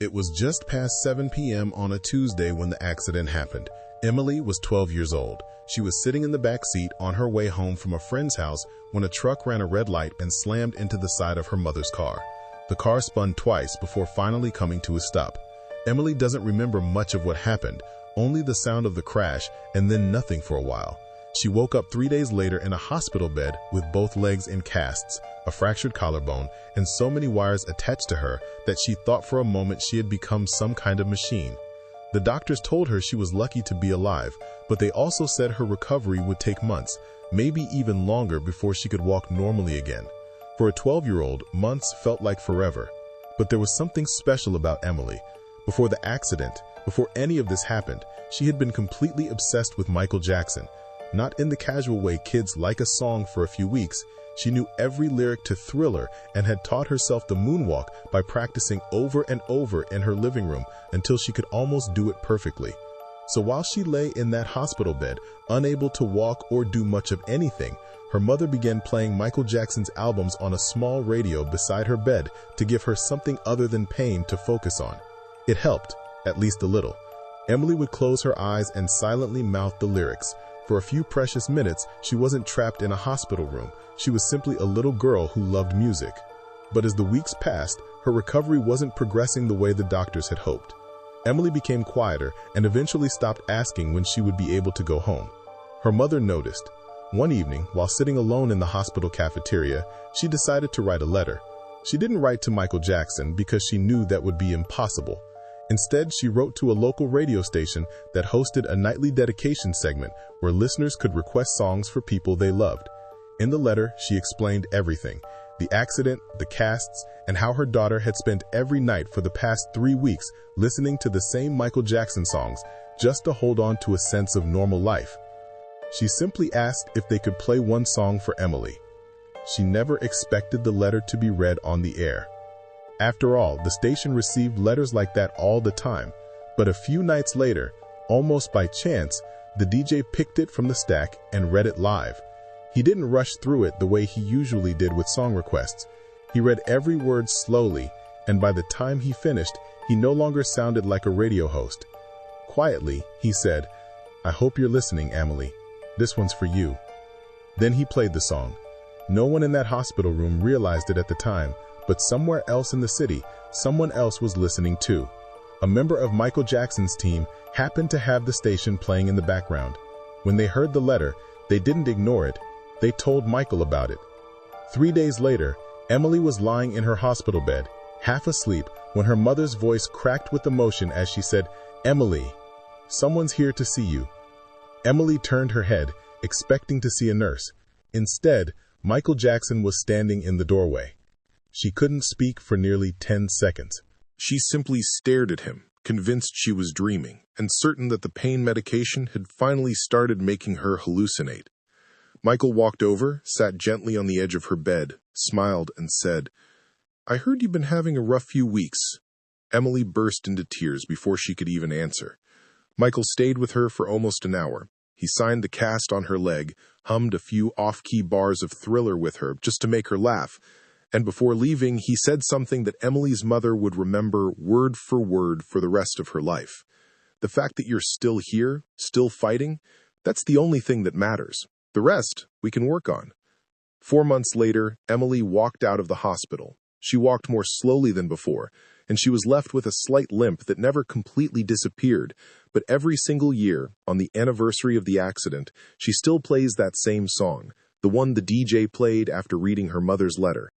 It was just past 7 p.m. on a Tuesday when the accident happened. Emily was 12 years old. She was sitting in the back seat on her way home from a friend's house when a truck ran a red light and slammed into the side of her mother's car. The car spun twice before finally coming to a stop. Emily doesn't remember much of what happened, only the sound of the crash and then nothing for a while. She woke up 3 days later in a hospital bed with both legs in casts, a fractured collarbone, and so many wires attached to her that she thought for a moment she had become some kind of machine. The doctors told her she was lucky to be alive, but they also said her recovery would take months, maybe even longer before she could walk normally again. For a 12-year-old, months felt like forever. But there was something special about Emily. Before the accident, before any of this happened, she had been completely obsessed with Michael Jackson. Not in the casual way kids like a song for a few weeks. She knew every lyric to Thriller and had taught herself the moonwalk by practicing over and over in her living room until she could almost do it perfectly. So while she lay in that hospital bed, unable to walk or do much of anything, her mother began playing Michael Jackson's albums on a small radio beside her bed to give her something other than pain to focus on. It helped, at least a little. Emily would close her eyes and silently mouth the lyrics. For a few precious minutes, she wasn't trapped in a hospital room. She was simply a little girl who loved music. But as the weeks passed, her recovery wasn't progressing the way the doctors had hoped. Emily became quieter and eventually stopped asking when she would be able to go home. Her mother noticed. One evening, while sitting alone in the hospital cafeteria, she decided to write a letter. She didn't write to Michael Jackson because she knew that would be impossible. Instead, she wrote to a local radio station that hosted a nightly dedication segment where listeners could request songs for people they loved. In the letter, she explained everything: the accident, the casts, and how her daughter had spent every night for the past 3 weeks listening to the same Michael Jackson songs just to hold on to a sense of normal life. She simply asked if they could play one song for Emily. She never expected the letter to be read on the air. After all, the station received letters like that all the time. But a few nights later, almost by chance, the DJ picked it from the stack and read it live. He didn't rush through it the way he usually did with song requests. He read every word slowly, and by the time he finished, he no longer sounded like a radio host. Quietly, he said, "I hope you're listening, Emily. This one's for you." Then he played the song. No one in that hospital room realized it at the time, but somewhere else in the city, someone else was listening too. A member of Michael Jackson's team happened to have the station playing in the background. When they heard the letter, they didn't ignore it. They told Michael about it. 3 days later, Emily was lying in her hospital bed, half asleep, when her mother's voice cracked with emotion as she said, "Emily, someone's here to see you." Emily turned her head, expecting to see a nurse. Instead, Michael Jackson was standing in the doorway. She couldn't speak for nearly 10 seconds. She simply stared at him, convinced she was dreaming, and certain that the pain medication had finally started making her hallucinate. Michael walked over, sat gently on the edge of her bed, smiled, and said, "I heard you've been having a rough few weeks." Emily burst into tears before she could even answer. Michael stayed with her for almost an hour. He signed the cast on her leg, hummed a few off-key bars of Thriller with her just to make her laugh, and before leaving, he said something that Emily's mother would remember word for the rest of her life. The fact that you're still here, still fighting, that's the only thing that matters. The rest, we can work on. 4 months later, Emily walked out of the hospital. She walked more slowly than before, and she was left with a slight limp that never completely disappeared. But every single year, on the anniversary of the accident, she still plays that same song, the one the DJ played after reading her mother's letter.